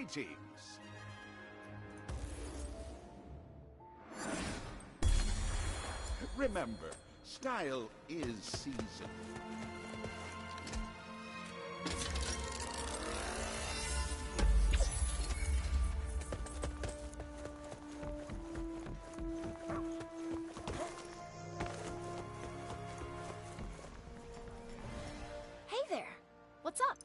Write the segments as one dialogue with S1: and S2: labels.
S1: Greetings. Remember, style is seasoned.
S2: Hey there. What's up?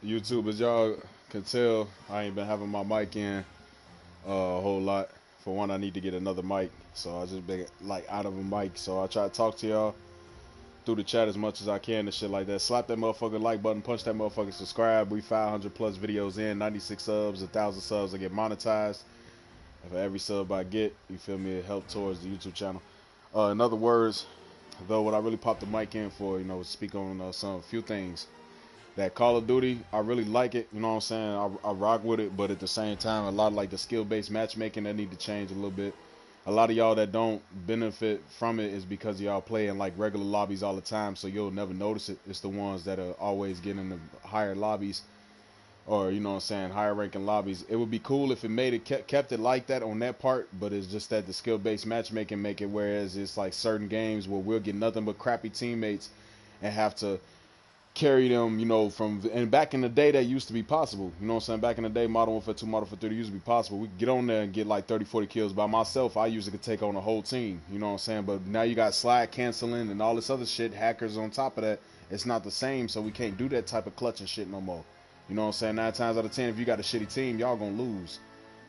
S3: YouTube, as y'all can tell, I ain't been having my mic in a whole lot. For one, I need to get another mic, so I just been like out of a mic. So I try to talk to y'all through the chat as much as I can and shit like that. Slap that motherfucking like button, punch that motherfucking subscribe. We 500 plus videos in, 96 subs, 1,000 subs I get monetized. And for every sub I get, you feel me, it help towards the YouTube channel. In other words, though, what I really popped the mic in for, was speak on some few things. That Call of Duty, I really like it, you know what I'm saying? I rock with it, but at the same time, a lot of like the skill-based matchmaking that need to change a little bit. A lot of y'all that don't benefit from it is because y'all play in like regular lobbies all the time, so you'll never notice it. It's the ones that are always getting the higher lobbies, or you know what I'm saying, higher ranking lobbies. It would be cool if it made it kept it like that on that part, but it's just that the skill-based matchmaking make it whereas it's like certain games where we'll get nothing but crappy teammates and have to carry them, you know, and back in the day that used to be possible. You know what I'm saying? Back in the day, Modern Warfare 2, Modern Warfare 3, it used to be possible. We could get on there and get like 30, 40 kills by myself. I usually could take on a whole team. You know what I'm saying? But now you got slide canceling and all this other shit, hackers on top of that. It's not the same, so we can't do that type of clutching shit no more. You know what I'm saying? 9 times out of 10, if you got a shitty team, y'all gonna lose.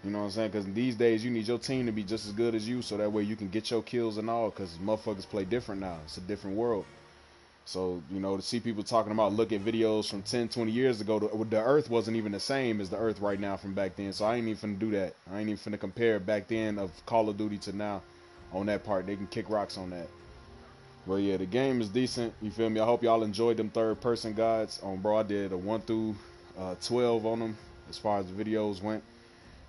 S3: You know what I'm saying? Because these days, you need your team to be just as good as you, so that way you can get your kills and all, because motherfuckers play different now. It's a different world. So, you know, to see people talking about, look at videos from 10, 20 years ago, the Earth wasn't even the same as the Earth right now from back then. So I ain't even finna do that. I ain't even finna compare back then of Call of Duty to now on that part. They can kick rocks on that. Well, yeah, the game is decent. You feel me? I hope y'all enjoyed them third-person guides. Bro, I did a 1 through 12 on them as far as the videos went.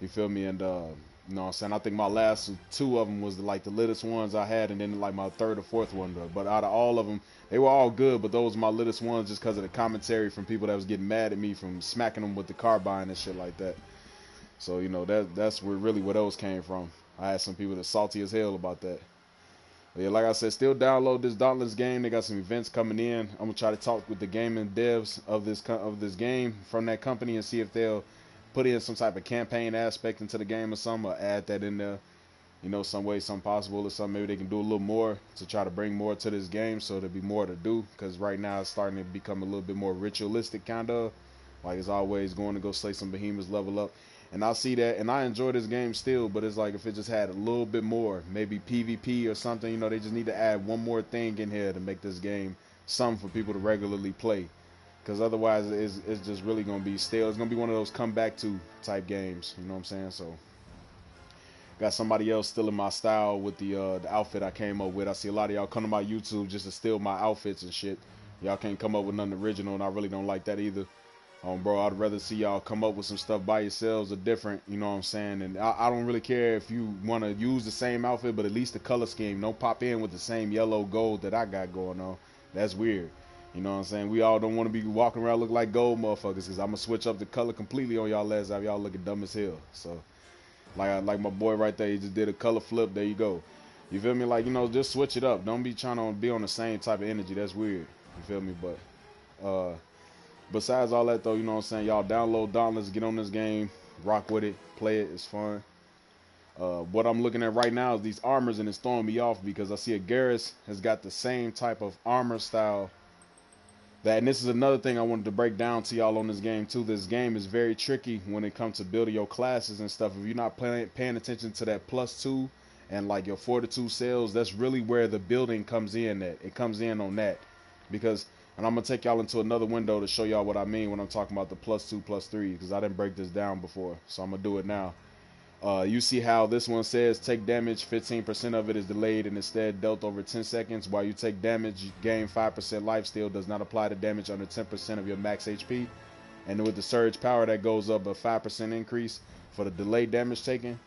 S3: You feel me? And, you know what I'm saying? I think my last 2 of them was like the littest ones I had, and then like my 3rd or 4th one. But out of all of them, they were all good, but those were my littest ones just because of the commentary from people that was getting mad at me from smacking them with the carbine and shit like that. So, you know, that's really where those came from. I had some people that salty as hell about that. But yeah, like I said, still download this Dauntless game. They got some events coming in. I'm gonna try to talk with the gaming devs of this game from that company and see if they'll put in some type of campaign aspect into the game or something, or add that in there, you know, some way, some possible or something. Maybe they can do a little more to try to bring more to this game, so there'll be more to do, because right now it's starting to become a little bit more ritualistic, kind of like it's always going to go slay some behemoths, level up. And I see that, and I enjoy this game still, but it's like if it just had a little bit more, maybe PvP or something, you know, they just need to add one more thing in here to make this game something for people to regularly play. Because otherwise, it's just really going to be stale. It's going to be one of those come back to type games, you know what I'm saying? So, got somebody else stealing my style with the outfit I came up with. I see a lot of y'all come to my YouTube just to steal my outfits and shit. Y'all can't come up with nothing original, and I really don't like that either. Bro, I'd rather see y'all come up with some stuff by yourselves or different, you know what I'm saying? And I don't really care if you want to use the same outfit, but at least the color scheme. Don't pop in with the same yellow gold that I got going on. That's weird. You know what I'm saying? We all don't want to be walking around looking like gold motherfuckers, because I'm going to switch up the color completely on y'all last time. Y'all looking dumb as hell. So, like my boy right there, he just did a color flip. There you go. You feel me? Like, you know, just switch it up. Don't be trying to be on the same type of energy. That's weird. You feel me? But, besides all that, though, you know what I'm saying? Y'all download Dauntless, get on this game, rock with it, play it. It's fun. What I'm looking at right now is these armors, and it's throwing me off because I see a Garrus has got the same type of armor style. And this is another thing I wanted to break down to y'all on this game, too. This game is very tricky when it comes to building your classes and stuff. If you're not paying attention to that +2 and like your fortitude cells, that's really where the building comes in at. It comes in on that. Because, and I'm going to take y'all into another window to show y'all what I mean when I'm talking about the +2, +3, because I didn't break this down before. So I'm going to do it now. You see how this one says take damage, 15% of it is delayed and instead dealt over 10 seconds. While you take damage, you gain 5% life steal. Does not apply to damage under 10% of your max HP. And with the surge power, that goes up a 5% increase for the delayed damage taken.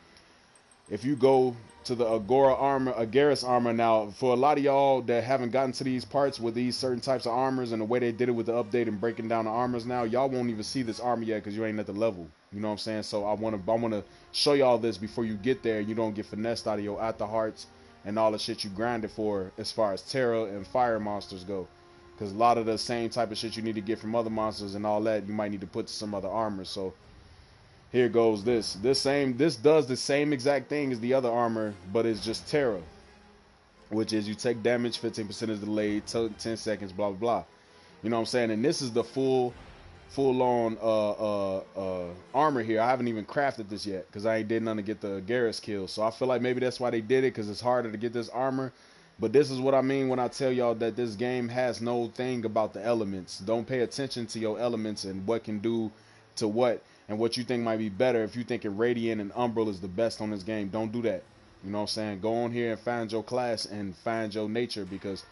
S3: If you go to the Garrus armor now, for a lot of y'all that haven't gotten to these parts with these certain types of armors and the way they did it with the update and breaking down the armors now, y'all won't even see this armor yet because you ain't at the level. You know what I'm saying? So I want to show y'all this before you get there. You don't get finessed out of your at the hearts and all the shit you grinded for as far as Terra and fire monsters go. Because a lot of the same type of shit you need to get from other monsters and all that, you might need to put to some other armor. So here goes this. This does the same exact thing as the other armor, but it's just Terra, which is you take damage, 15% is delayed, 10 seconds, blah blah blah. You know what I'm saying? And this is the full on armor here. I haven't even crafted this yet because I ain't did nothing to get the Garrus kill. So I feel like maybe that's why they did it, because it's harder to get this armor. But this is what I mean when I tell y'all that this game has no thing about the elements. Don't pay attention to your elements and what can do to what and what you think might be better. If you thinking Radiant and Umbral is the best on this game, don't do that. You know what I'm saying? Go on here and find your class and find your nature, because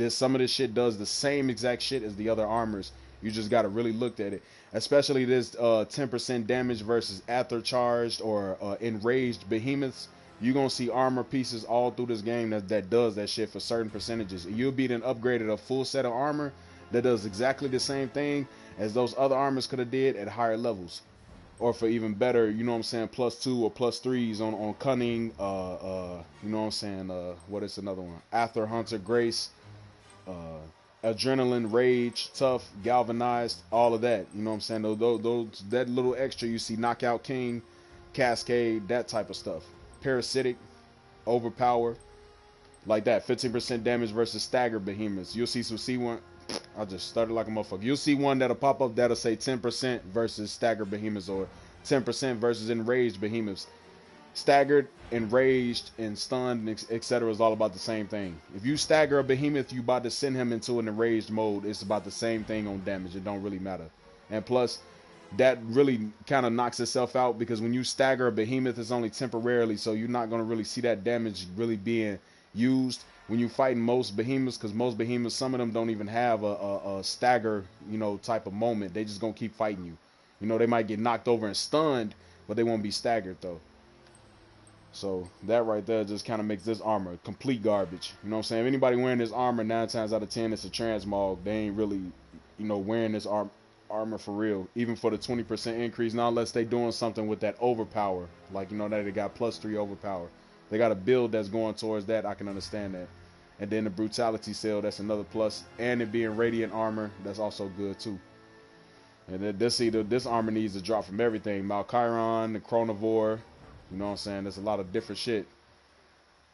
S3: some of this shit does the same exact shit as the other armors. You just got to really look at it. Especially this 10% damage versus Aether charged or enraged behemoths. You're going to see armor pieces all through this game that does that shit for certain percentages. You'll be then upgraded a full set of armor that does exactly the same thing as those other armors could have did at higher levels. Or for even better, you know what I'm saying, +2 or +3s on Cunning, you know what I'm saying, what is another one? Aether Hunter Grace, adrenaline, rage, tough, galvanized, all of that. You know what I'm saying? Those that little extra you see, knockout king, cascade, that type of stuff. Parasitic, overpower, like that. 15% damage versus stagger behemoths. You'll see some C1. I just started like a motherfucker. You'll see one that'll pop up that'll say 10% versus stagger behemoths or 10% versus enraged behemoths. Staggered, enraged, and stunned, etc. is all about the same thing. If you stagger a behemoth, you about to send him into an enraged mode. It's about the same thing on damage. It don't really matter. And plus, that really kind of knocks itself out because when you stagger a behemoth, it's only temporarily, so you're not going to really see that damage really being used when you fighting most behemoths, because most behemoths, some of them don't even have a stagger, you know, type of moment. They just gonna keep fighting you. You know, they might get knocked over and stunned, but they won't be staggered though. So that right there just kind of makes this armor complete garbage. You know what I'm saying? If anybody wearing this armor, 9 times out of 10 it's a transmog. They ain't really, you know, wearing this armor for real. Even for the 20% increase, not unless they doing something with that overpower, like, you know, that they got +3 overpower. They got a build that's going towards that. I can understand that. And then the brutality cell, that's another plus. And it being radiant armor, that's also good too. And then this armor needs to drop from everything. Malchiron, the Chronivore, you know what I'm saying? There's a lot of different shit.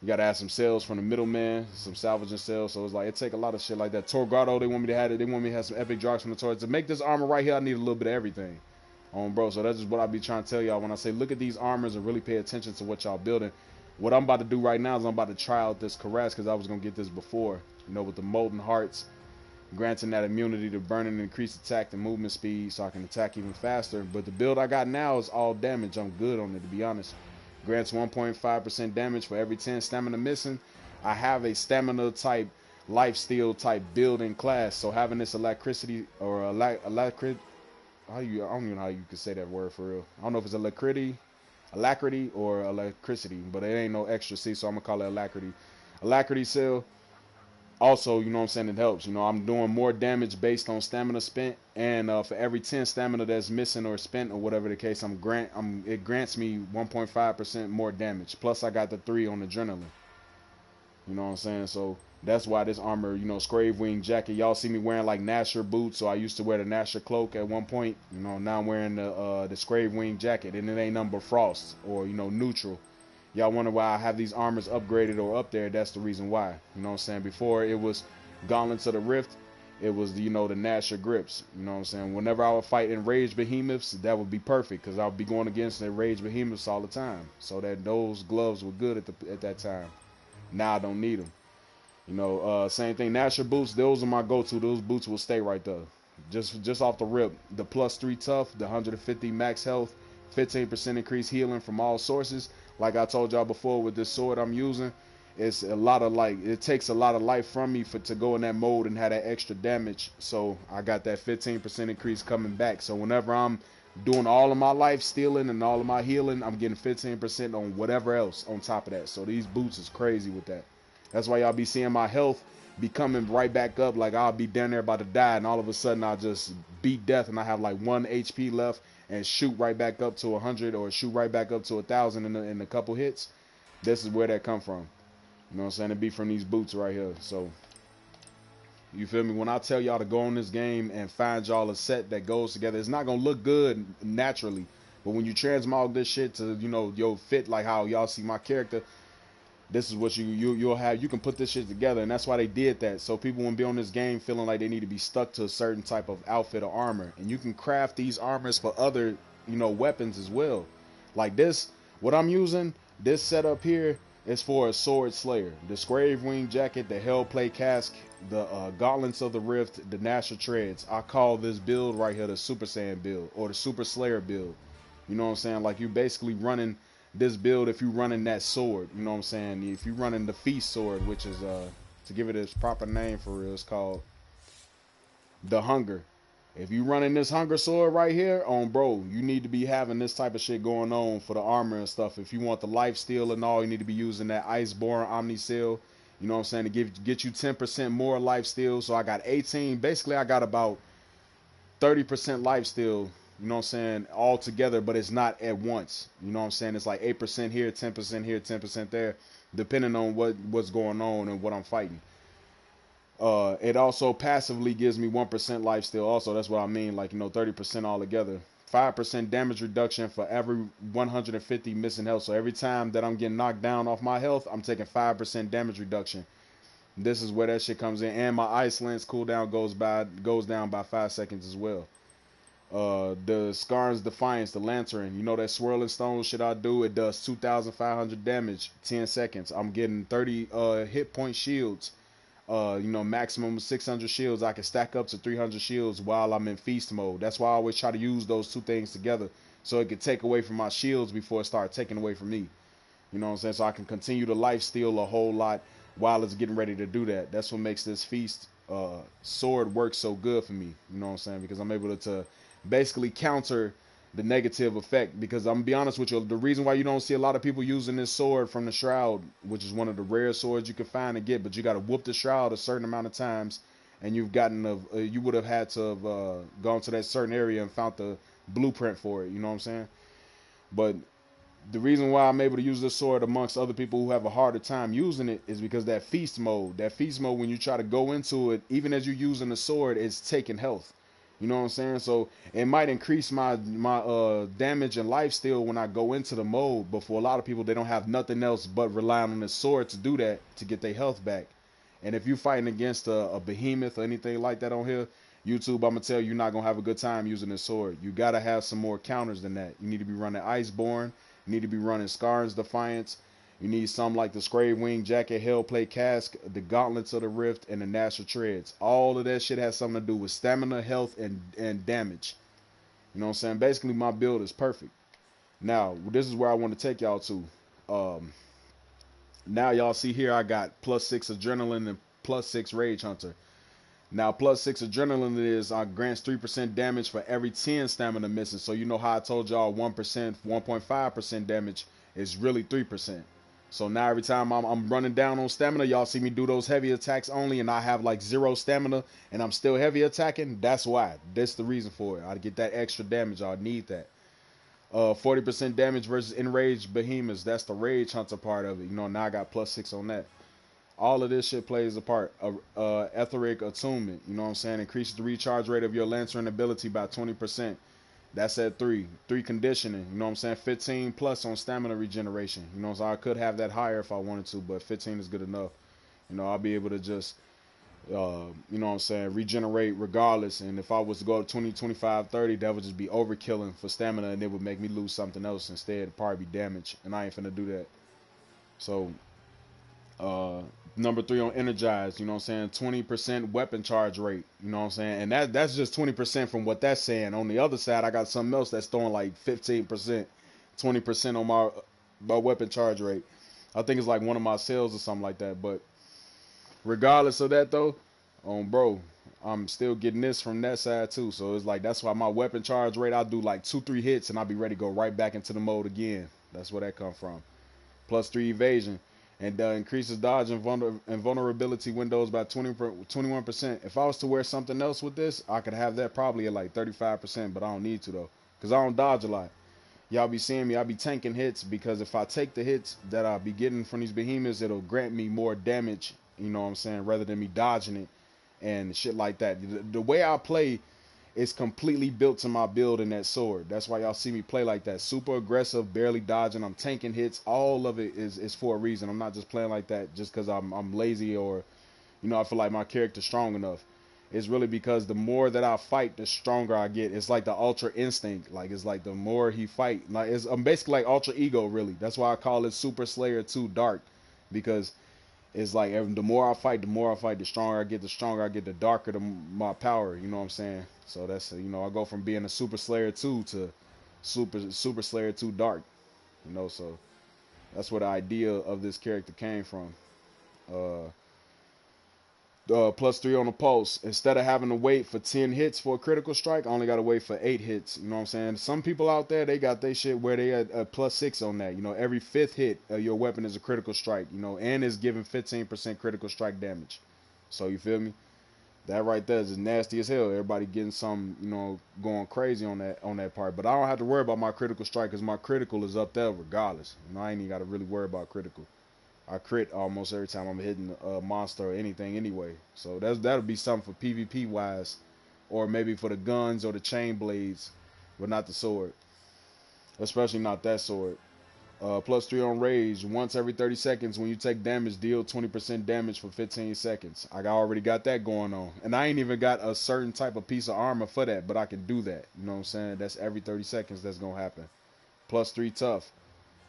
S3: You gotta add some cells from the middleman, some salvaging cells. So it's like, it take a lot of shit like that. Torgado, they want me to have it. They want me to have some epic drops from the Tor. To make this armor right here, I need a little bit of everything. Bro, so that's just what I be trying to tell y'all when I say look at these armors and really pay attention to what y'all building. What I'm about to do right now is I'm about to try out this Caress because I was going to get this before, you know, with the Molten Hearts, granting that immunity to burning and increased attack and movement speed so I can attack even faster. But the build I got now is all damage. I'm good on it, to be honest. Grants 1.5% damage for every 10 stamina missing. I have a stamina type, lifesteal type building class, so having this electricity or alacrity, I don't even know how you could say that word for real. I don't know if it's alacrity or electricity, but it ain't no extra C, so I'm gonna call it alacrity cell. Also, you know what I'm saying, it helps. You know, I'm doing more damage based on stamina spent, and for every 10 stamina that's missing or spent or whatever the case, it grants me 1.5% more damage. Plus I got the 3 on adrenaline. You know what I'm saying? So that's why this armor, you know, Scrave Wing jacket. Y'all see me wearing like Nasher boots, so I used to wear the Nasher cloak at one point. You know, now I'm wearing the Scrave Wing jacket, and it ain't nothing but frost or, you know, neutral. Y'all wonder why I have these armors upgraded or up there. That's the reason why. You know what I'm saying? Before it was Gauntlets of the Rift, it was, you know, the Nasher grips. You know what I'm saying? Whenever I would fight enraged behemoths, that would be perfect because I would be going against enraged behemoths all the time. So that those gloves were good at that time. Now I don't need them. You know, same thing. Nasher boots, those are my go-to. Those boots will stay right there. Just off the rip. The +3 tough, the 150 max health, 15% increased healing from all sources. Like I told y'all before, with this sword I'm using, it's a lot of it takes a lot of life from me to go in that mode and have that extra damage. So I got that 15% increase coming back. So whenever I'm doing all of my life stealing and all of my healing, I'm getting 15% on whatever else on top of that. So these boots is crazy with that. That's why y'all be seeing my health be coming right back up. Like I'll be down there about to die, and all of a sudden I'll just beat death, and I have like 1 HP left, and shoot right back up to 100 or shoot right back up to 1,000 in a couple hits. This is where that come from. You know what I'm saying? It be from these boots right here. So you feel me? When I tell y'all to go on this game and find y'all a set that goes together, it's not gonna look good naturally, but when you transmog this shit to, you know, yo fit like how y'all see my character, this is what you'll have. You can put this shit together, and that's why they did that. So people won't be on this game feeling like they need to be stuck to a certain type of outfit or armor. And you can craft these armors for other, you know, weapons as well. Like this, what I'm using, this setup here is for a sword slayer. The Scrave Wing jacket, the Hellplate cask, the Gauntlets of the Rift, the Nasher treads. I call this build right here the Super Saiyan build or the Super Slayer build. You know what I'm saying? Like you basically running this build if you running that sword. You know what I'm saying? If you running the Feast sword, which is to give it its proper name for real, it's called the Hunger. If you running this Hunger sword right here, bro, you need to be having this type of shit going on for the armor and stuff. If you want the life steal and all, you need to be using that Iceborne Omni Seal. You know what I'm saying? To get you 10% more life steal. So I got 18. Basically, I got about 30% life steal. You know what I'm saying? All together, but it's not at once. You know what I'm saying? It's like 8% here, 10% here, 10% there, depending on what's going on and what I'm fighting. It also passively gives me 1% life steal. Also, that's what I mean. Like, 30% altogether. 5% damage reduction for every 150 missing health. So every time that I'm getting knocked down off my health, I'm taking 5% damage reduction. This is where that shit comes in. And my ice lance cooldown goes down by 5 seconds as well. The Scar's Defiance, the Lantern, that swirling stone shit I do, it does 2,500 damage, 10 seconds. I'm getting 30 hit point shields. Maximum 600 shields. I can stack up to 300 shields while I'm in feast mode. That's why I always try to use those two things together, so it can take away from my shields before it starts taking away from me. You know what I'm saying? So I can continue to life steal a whole lot while it's getting ready to do that. That's what makes this feast sword work so good for me. You know what I'm saying? Because I'm able to basically counter the negative effect. Because I'm gonna be honest with you, the reason why you don't see a lot of people using this sword from the Shroud, which is one of the rare swords you can find and get, but you got to whoop the Shroud a certain amount of times, and you would have had to have gone to that certain area and found the blueprint for it. You know what I'm saying? But the reason why I'm able to use this sword amongst other people who have a harder time using it is because that feast mode, when you try to go into it, even as you're using the sword, it's taking health. You know what I'm saying? So it might increase my damage and life steal when I go into the mode, but for a lot of people, they don't have nothing else but relying on the sword to do that, to get their health back. And if you're fighting against a behemoth or anything like that on here, YouTube, I'm gonna tell you, you're not gonna have a good time using this sword. You gotta have some more counters than that. You need to be running Iceborne. You need to be running Scar's Defiance. You need some like the Scrave Wing Jacket, Hellplate Cask, the Gauntlets of the Rift, and the Nasher Treads. All of that shit has something to do with stamina, health, and damage. You know what I'm saying? Basically, my build is perfect. Now, this is where I want to take y'all to. Now, y'all see here, I got +6 Adrenaline and +6 Rage Hunter. Now, +6 Adrenaline is grants 3% damage for every 10 stamina missing. So you know how I told y'all 1%, 1.5% damage is really 3%. So now every time I'm running down on stamina, y'all see me do those heavy attacks only, and I have like 0 stamina, and I'm still heavy attacking. That's why. That's the reason for it. I get that extra damage. I need that. 40% damage versus enraged behemoths. That's the Rage Hunter part of it. Now I got +6 on that. All of this shit plays a part. Etheric Attunement, you know what I'm saying? Increases the recharge rate of your Lantern ability by 20%. That's at 3. 3 conditioning, you know what I'm saying? 15 plus on stamina regeneration. So I could have that higher if I wanted to, but 15 is good enough. I'll be able to just, you know what I'm saying, regenerate regardless. And if I was to go to 20, 25, 30, that would just be overkilling for stamina, and it would make me lose something else instead. It'd probably be damage, and I ain't finna do that. So, number 3 on Energized, you know what I'm saying, 20% weapon charge rate, you know what I'm saying, and that's just 20% from what that's saying. On the other side, I got something else that's throwing like 15%, 20% on my weapon charge rate. I think it's like one of my sales or something like that. But regardless of that though, bro, I'm still getting this from that side too. So it's like, that's why my weapon charge rate, I do like 2-3 hits and I'll be ready to go right back into the mode again. That's where that come from. +3 evasion. And increases dodge and vulnerability windows by 21%. If I was to wear something else with this, I could have that probably at like 35%, but I don't need to though, because I don't dodge a lot. Y'all be seeing me, I be tanking hits, because if I take the hits that I'll be getting from these behemoths, it'll grant me more damage, you know what I'm saying, rather than me dodging it and shit like that. The way I play is completely built to my build in that sword. That's why y'all see me play like that. Super aggressive, barely dodging. I'm tanking hits. All of it is for a reason. I'm not just playing like that just because I'm lazy or, I feel like my character's strong enough. It's really because the more that I fight, the stronger I get. It's like the Ultra Instinct. Like, it's like the more he fight. Like, I'm basically like Ultra Ego, really. That's why I call it Super Slayer 2 Dark. Because it's like the more I fight, the stronger I get, the darker my power, you know what I'm saying? So that's, I go from being a Super Slayer 2 to Super Slayer 2 Dark, so that's where the idea of this character came from. +3 on the pulse. Instead of having to wait for 10 hits for a critical strike, I only got to wait for 8 hits. You know what I'm saying? Some people out there, they got their shit where they at +6 on that. Every 5th hit, your weapon is a critical strike, and is giving 15% critical strike damage. So you feel me? That right there is nasty as hell. Everybody getting some, going crazy on that part. But I don't have to worry about my critical strike, because my critical is up there regardless. I ain't even got to really worry about critical. I crit almost every time I'm hitting a monster or anything anyway. So that'll be something for PvP wise, or maybe for the guns or the chain blades, but not the sword. Especially not that sword. +3 on rage. Once every 30 seconds, when you take damage, deal 20% damage for 15 seconds. I already got that going on. And I ain't even got a certain type of piece of armor for that, but I can do that. You know what I'm saying? That's every 30 seconds that's going to happen. +3 tough.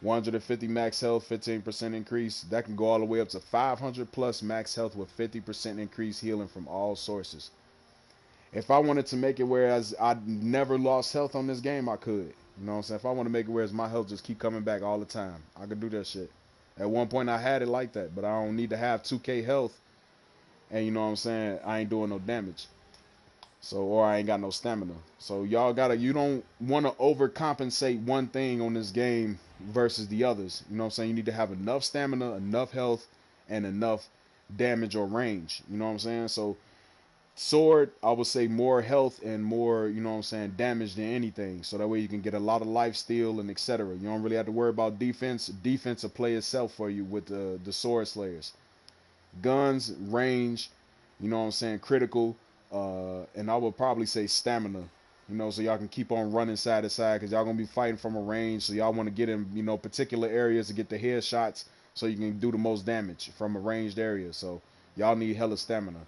S3: 150 max health, 15% increase. That can go all the way up to 500 plus max health with 50% increase healing from all sources. If I wanted to make it whereas I never lost health on this game, I could. You know what I'm saying? If I want to make it whereas my health just keep coming back all the time, I could do that shit. At one point I had it like that, but I don't need to have 2k health and you know what I'm saying, I ain't doing no damage. So, or I ain't got no stamina. So you don't want to overcompensate one thing on this game versus the others. You know what I'm saying? You need to have enough stamina, enough health, and enough damage or range. You know what I'm saying? So sword, I would say more health and more, you know what I'm saying, damage than anything. So that way you can get a lot of life steal and etc. You don't really have to worry about defense. Defense will play itself for you with the sword slayers. Guns, range, you know what I'm saying, critical, and I would probably say stamina. You know, so y'all can keep on running side to side because y'all gonna be fighting from a range. So y'all want to get in, you know, particular areas to get the headshots so you can do the most damage from a ranged area. So y'all need hella stamina.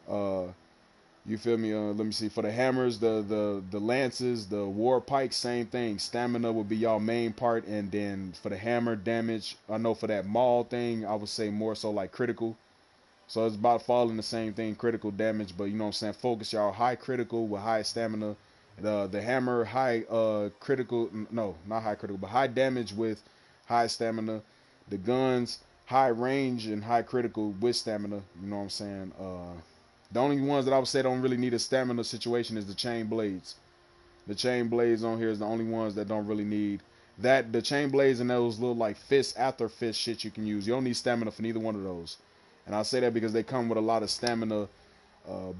S3: Uh, you feel me? Let me see. For the hammers, the lances, the war pikes, same thing. Stamina would be y'all main part, and then for the hammer damage, I know for that maul thing, I would say more so like critical. So it's about following the same thing, critical damage, but you know what I'm saying. Focus y'all high critical with high stamina. The hammer high critical, no, not high critical, but high damage with high stamina. The guns high range and high critical with stamina. You know what I'm saying. The only ones that I would say don't really need a stamina situation is the chain blades. The chain blades on here is the only ones that don't really need that. The chain blades and those little like fist after fist shit you can use. You don't need stamina for neither one of those. And I say that because they come with a lot of stamina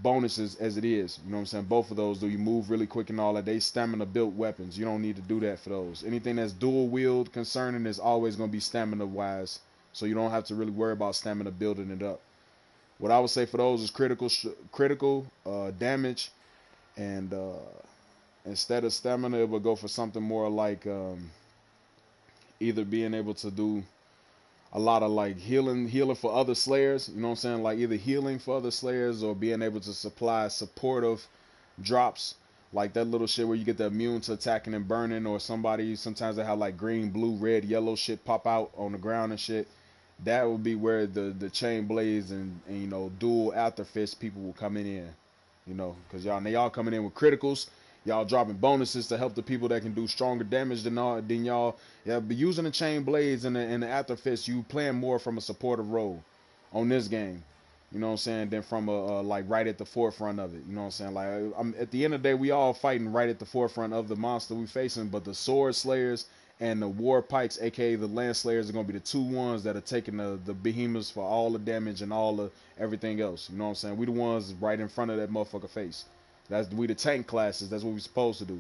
S3: bonuses as it is. You know what I'm saying? Both of those do. You move really quick and all that. They stamina built weapons. You don't need to do that for those. Anything that's dual wield concerning is always going to be stamina wise. So you don't have to really worry about stamina building it up. What I would say for those is critical damage, and instead of stamina, it would go for something more like either being able to do a lot of like healing for other slayers. You know what I'm saying? Like either healing for other slayers or being able to supply supportive drops, like that little shit where you get the immune to attacking and burning, or somebody sometimes they have like green, blue, red, yellow shit pop out on the ground and shit. That would be where the chain blades and you know dual after fist people will come in, you know, because y'all coming in with criticals, y'all dropping bonuses to help the people that can do stronger damage than y'all. Yeah, but using the chain blades and the after fist, you playing more from a supportive role on this game. You know what I'm saying? Than from a like right at the forefront of it. You know what I'm saying? Like at the end of the day, we all fighting right at the forefront of the monster we facing, but the sword slayers and the war pikes, aka the land slayers, are gonna be the two ones that are taking the behemoths for all the damage and all the everything else. You know what I'm saying? We the ones right in front of that motherfucker face. We the tank classes. That's what we supposed to do.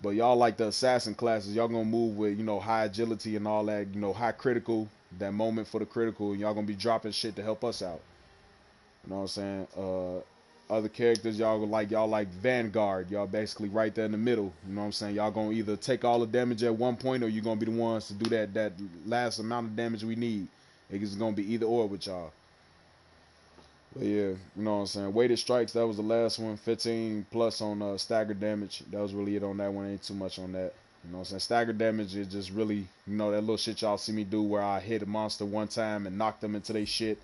S3: But y'all like the assassin classes. Y'all gonna move with, you know, high agility and all that. You know, high critical. That moment for the critical. Y'all gonna be dropping shit to help us out. You know what I'm saying? Other characters y'all like Vanguard. Y'all basically right there in the middle. You know what I'm saying? Y'all gonna either take all the damage at one point or you gonna be the ones to do that last amount of damage we need. It's gonna be either or with y'all. But yeah, you know what I'm saying? Weighted strikes, that was the last one. 15 plus on stagger damage. That was really it on that one. Ain't too much on that. You know what I'm saying? Stagger damage is just really, you know, that little shit y'all see me do where I hit a monster one time and knock them into their shit.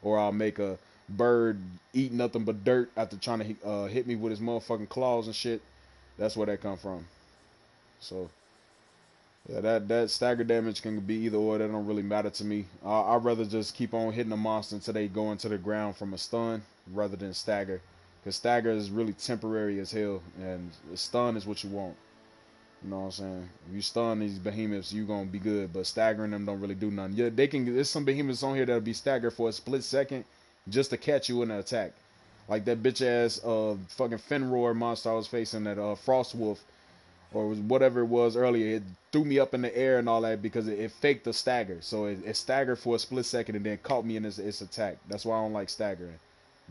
S3: Or I'll make a bird eat nothing but dirt after trying to hit me with his motherfucking claws and shit. That's where that come from. So yeah, that stagger damage can be either or. That don't really matter to me. I'd rather just keep on hitting the monster until they go into the ground from a stun rather than stagger. Because stagger is really temporary as hell, and the stun is what you want. You know what I'm saying? If you stun these behemoths, you gonna be good. But staggering them don't really do nothing. Yeah, they can. There's some behemoths on here that'll be staggered for a split second just to catch you in an attack. Like that bitch ass fucking Fenroar monster I was facing, that Frost Wolf. or whatever it was earlier. It threw me up in the air and all that because it faked the stagger. So it staggered for a split second and then caught me in its attack. That's why I don't like staggering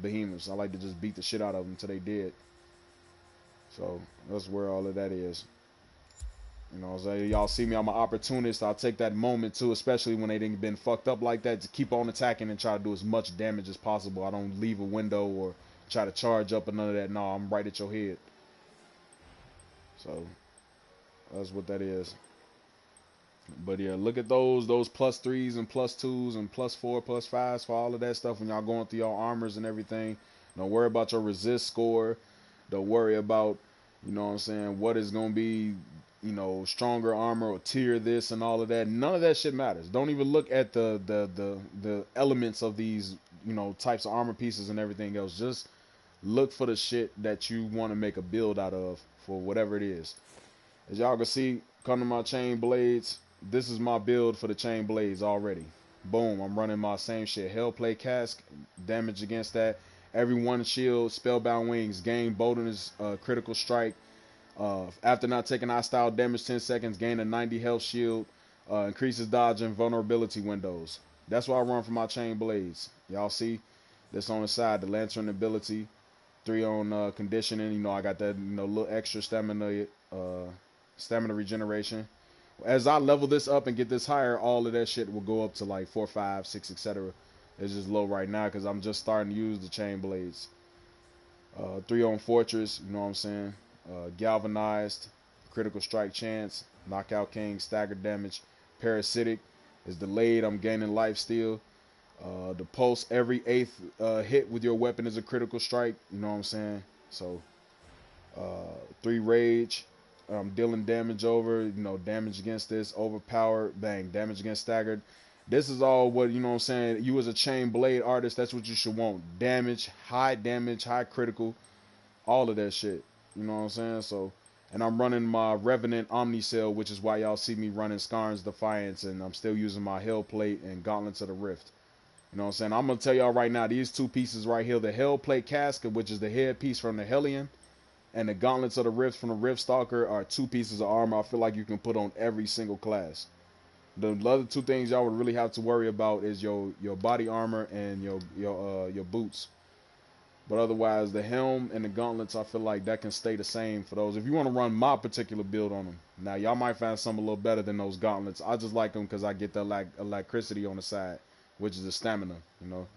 S3: behemoths. I like to just beat the shit out of them until they dead. So that's where all of that is. You know what I'm saying? Y'all see me, I'm an opportunist. I'll take that moment too, especially when they didn't been fucked up like that, to keep on attacking and try to do as much damage as possible. I don't leave a window or try to charge up or none of that. No, I'm right at your head. So that's what that is. But yeah, look at those +3s and +2s and +4, +5s for all of that stuff when y'all going through your armors and everything. Don't worry about your resist score. Don't worry about, you know what I'm saying, what is going to be, you know, stronger armor or tier this and all of that. None of that shit matters. Don't even look at the elements of these, you know, types of armor pieces and everything else. Just look for the shit that you want to make a build out of for whatever it is. As y'all can see, come to my chain blades. This is my build for the chain blades already. Boom, I'm running my same shit. Hellplate cask, damage against that. Every one shield, spellbound wings, gain boldness, critical strike. After not taking hostile damage 10 seconds, gain a 90 health shield. Increases dodge and vulnerability windows. That's what I run for my chain blades. Y'all see this on the side, the lantern ability. 3 on conditioning. You know, I got that, you know, little extra stamina regeneration. As I level this up and get this higher, all of that shit will go up to like 4, 5, 6, etc. It's just low right now because I'm just starting to use the chain blades. 3 on fortress, you know what I'm saying? Galvanized, critical strike chance, knockout king, stagger damage. Parasitic is delayed. I'm gaining life steal. The pulse, every 8th hit with your weapon is a critical strike. You know what I'm saying? So 3 rage. Dealing damage over, you know, damage against this, overpowered, bang, damage against staggered. This is all what, you know what I'm saying, you as a chain blade artist, that's what you should want. Damage, high critical, all of that shit. You know what I'm saying? So, and I'm running my Revenant Omnicell, which is why y'all see me running Skarn's Defiance, and I'm still using my Hellplate and Gauntlets of the Rift. You know what I'm saying? I'm going to tell y'all right now, these 2 pieces right here, the Hellplate Casket, which is the headpiece from the Hellion, and the Gauntlets of the Rift from the Rift Stalker are 2 pieces of armor I feel like you can put on every single class. The other 2 things y'all would really have to worry about is your body armor and your boots. But otherwise, the helm and the gauntlets, I feel like that can stay the same for those. If you want to run my particular build on them. Now, y'all might find some a little better than those gauntlets. I just like them because I get the electricity on the side, which is the stamina, you know.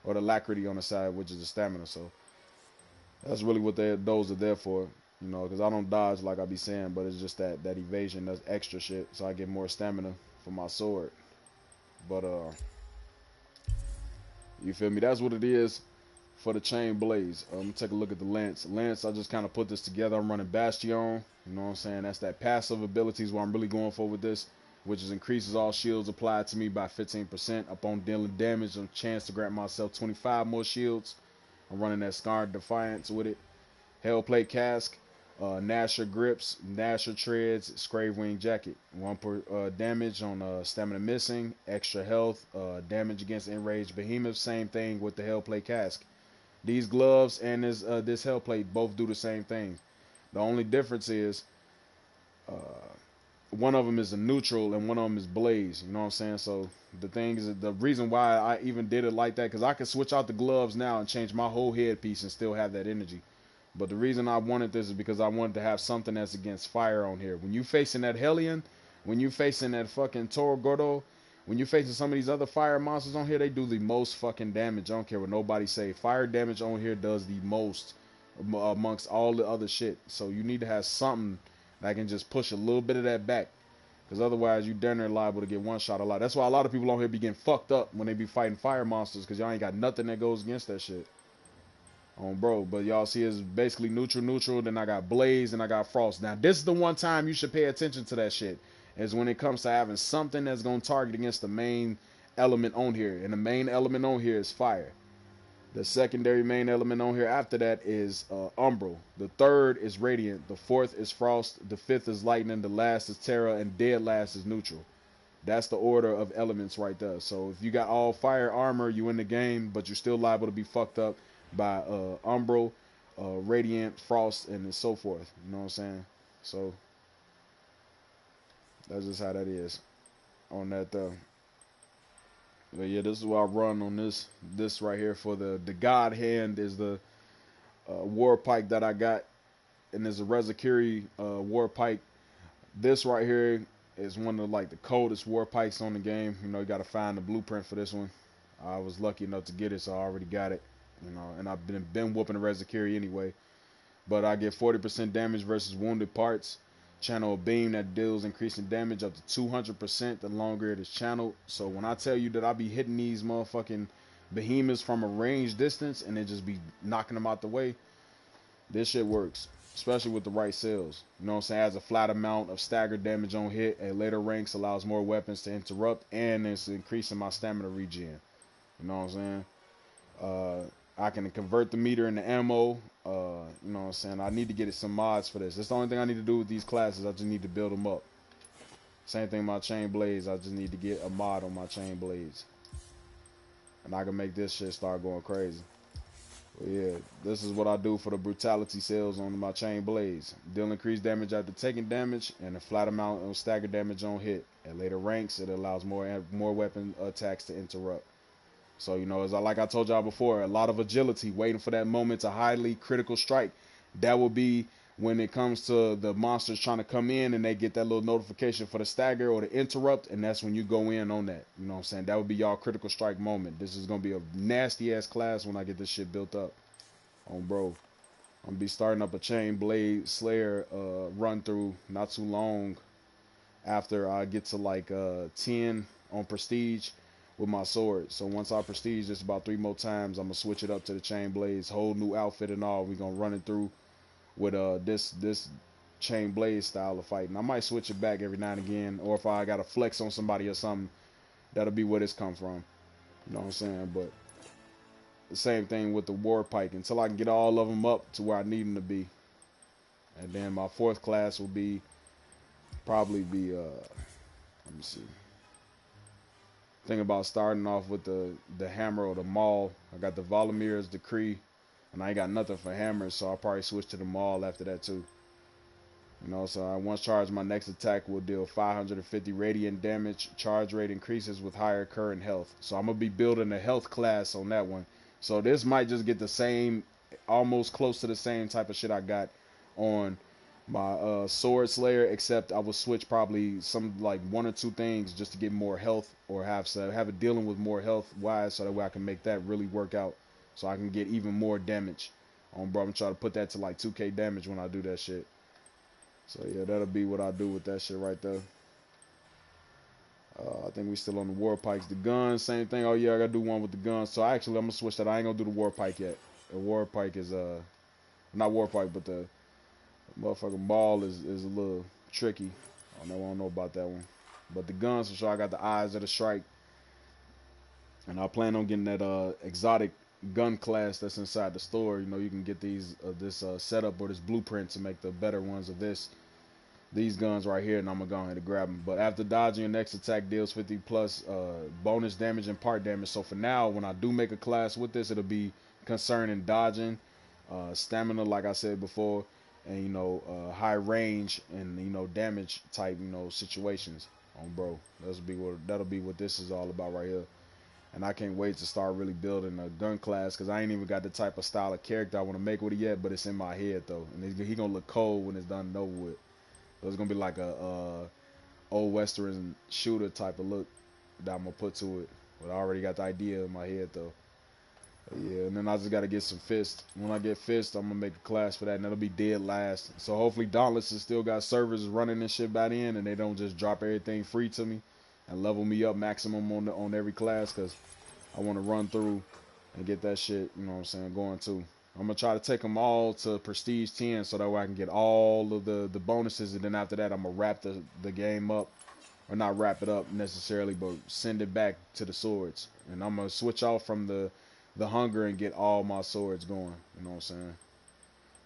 S3: Or the alacrity on the side, which is the stamina, so. That's really what those are there for, you know, because I don't dodge like I be saying, but it's just that evasion, that's extra shit, so I get more stamina for my sword. But you feel me? That's what it is for the chain blades. Take a look at the lance. Lance, I just kind of put this together. I'm running Bastion. You know what I'm saying? That's that passive abilities what I'm really going for with this, which is increases all shields applied to me by 15% upon dealing damage. A chance to grant myself 25 more shields. I'm running that Skarn's Defiance with it. Hellplate Cask, Gnasher Grips, Gnasher Treads, Scrave Wing Jacket. 1 per damage on stamina missing, extra health, damage against enraged behemoths. Same thing with the Hellplate Cask. These gloves and this Hellplate both do the same thing. The only difference is one of them is a neutral and one of them is blaze. You know what I'm saying? So the thing is, the reason why I even did it like that, because I can switch out the gloves now and change my whole headpiece and still have that energy. But the reason I wanted this is because I wanted to have something that's against fire on here. When you facing that Hellion, when you facing that fucking Toro Gordo, when you facing some of these other fire monsters on here, they do the most fucking damage. I don't care what nobody say. Fire damage on here does the most amongst all the other shit. So you need to have something that can just push a little bit of that back. Because otherwise, you damn near liable to get one shot a lot. That's why a lot of people on here be getting fucked up when they be fighting fire monsters. Because y'all ain't got nothing that goes against that shit. Bro. But y'all see it's basically neutral. Then I got blaze and I got frost. Now, this is the one time you should pay attention to that shit. Is when it comes to having something that's going to target against the main element on here. And the main element on here is fire. The secondary main element on here after that is Umbral. The third is Radiant. The fourth is Frost. The fifth is Lightning. The last is Terra. And dead last is Neutral. That's the order of elements right there. So if you got all fire armor, you in the game, but you're still liable to be fucked up by Umbral, Radiant, Frost, and so forth. You know what I'm saying? So That's just how that is on that though. But yeah, this is what I run on this right here for the God Hand is the war pike that I got, and there's a Rezakiri war pike. This right here is one of like the coldest war pikes on the game. You know, you got to find the blueprint for this one. I was lucky enough to get it, so I already got it. You know, and I've been whooping the Rezakiri anyway. But I get 40% damage versus wounded parts. Channel a beam that deals increasing damage up to 200% the longer it is channeled. So when I tell you that I be hitting these motherfucking behemoths from a range distance and then just be knocking them out the way, this shit works. Especially with the right sales. You know what I'm saying? Has a flat amount of staggered damage on hit. At later ranks allows more weapons to interrupt, and it's increasing my stamina regen. You know what I'm saying? I can convert the meter into ammo. You know what I'm saying? I need to get it some mods for this. That's the only thing I need to do with these classes. I just need to build them up. Same thing with my chain blades. I just need to get a mod on my chain blades. And I can make this shit start going crazy. But yeah, this is what I do for the brutality sales on my chain blades. Deal increased damage after taking damage and a flat amount of staggered damage on hit. At later ranks, it allows more weapon attacks to interrupt. So, you know, like I told y'all before, a lot of agility, waiting for that moment to highly critical strike. That will be when it comes to the monsters trying to come in and they get that little notification for the stagger or the interrupt, and that's when you go in on that. You know what I'm saying? That would be y'all critical strike moment. This is going to be a nasty-ass class when I get this shit built up. Bro. I'm going to be starting up a Chain Blade Slayer run through not too long after I get to like 10 on Prestige with my sword. So once I prestige just about 3 more times, I'm gonna switch it up to the chain blades, whole new outfit and all. We're gonna run it through with this chain blade style of fighting. I might switch it back every now and again, or if I gotta flex on somebody or something, that'll be where this come from. You know what I'm saying? But the same thing with the war pike until I can get all of them up to where I need them to be. And then my 4th class will probably be let me see. Think about starting off with the hammer or the maul. I got the Volomir's Decree, and I ain't got nothing for hammers, so I'll probably switch to the maul after that too. You know, so I once charged, my next attack will deal 550 radiant damage. Charge rate increases with higher current health. So I'm gonna be building a health class on that one. So this might just get the same, almost close to the same type of shit I got on my sword slayer, except I will switch probably some like 1 or 2 things just to get more health, or have it dealing with more health wise, so that way I can make that really work out, so I can get even more damage bro. I'm trying to put that to like 2k damage when I do that shit. So yeah, that'll be what I do with that shit right there. I think we still on the war pikes. The guns, same thing. Oh yeah, I gotta do one with the guns. So actually I'm gonna switch that. I ain't gonna do the war pike yet. The war pike is not war pike, but the motherfucking ball is a little tricky. I don't know about that one. But the guns for sure, I got the eyes of the strike. And I plan on getting that exotic gun class that's inside the store. You know, you can get this setup or this blueprint to make the better ones of these guns right here, and I'm gonna go ahead and grab them. But after dodging, your next attack deals 50 plus bonus damage and part damage. So for now, when I do make a class with this, it'll be concerning dodging, stamina, like I said before, and you know, high range and you know, damage type, you know, situations. Bro, that'll be what this is all about right here. And I can't wait to start really building a gun class, because I ain't even got the type of style of character I want to make with it yet, but it's in my head though, and he gonna look cold when it's done and over with. So it's gonna be like a old western shooter type of look that I'm gonna put to it. But I already got the idea in my head though. Yeah, and then I just gotta get some fists. When I get fists, I'm gonna make a class for that, and that'll be dead last. So hopefully Dauntless has still got servers running this shit by then, and they don't just drop everything free to me and level me up maximum on every class, because I want to run through and get that shit, you know what I'm saying, going too. I'm gonna try to take them all to Prestige 10, so that way I can get all of the bonuses, and then after that I'm gonna wrap the game up, or not wrap it up necessarily, but send it back to the swords, and I'm gonna switch off from the hunger and get all my swords going, you know what I'm saying,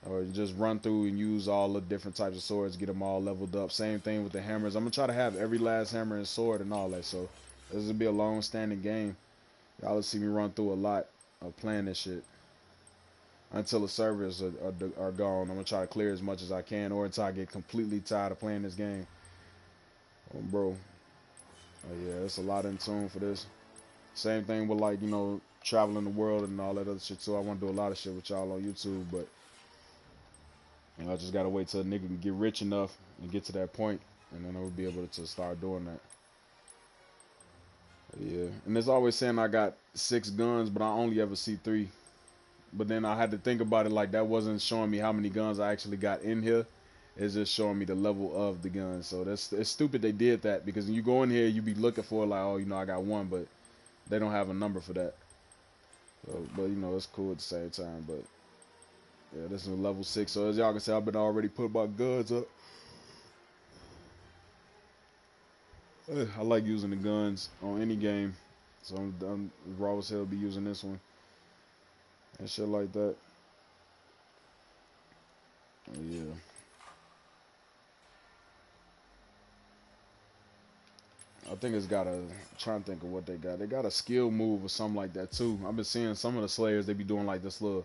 S3: or just run through and use all the different types of swords, get them all leveled up. Same thing with the hammers. I'm gonna try to have every last hammer and sword and all that, so this will be a long standing game. Y'all will see me run through a lot of playing this shit until the servers are gone. I'm gonna try to clear as much as I can, or until I get completely tired of playing this game. Bro. Yeah, it's a lot in tune for this. Same thing with like, you know, traveling the world and all that other shit too. I want to do a lot of shit with y'all on YouTube, but you know, I just gotta wait till a nigga can get rich enough and get to that point, and then I will be able to start doing that. Yeah, and there's always saying I got 6 guns, but I only ever see 3. But then I had to think about it like that wasn't showing me how many guns I actually got in here. It's just showing me the level of the gun. So it's stupid they did that, because when you go in here, you be looking for like, oh, you know, I got 1, but they don't have a number for that. So, but you know, it's cool at the same time. But yeah, this is level 6. So as y'all can see, I've been already putting my guns up. I like using the guns on any game, so I'm raw as hell be using this one and shit like that. Yeah. I think it's got a. I'm trying to think of what they got. They got a skill move or something like that too. I've been seeing some of the Slayers. They be doing like this little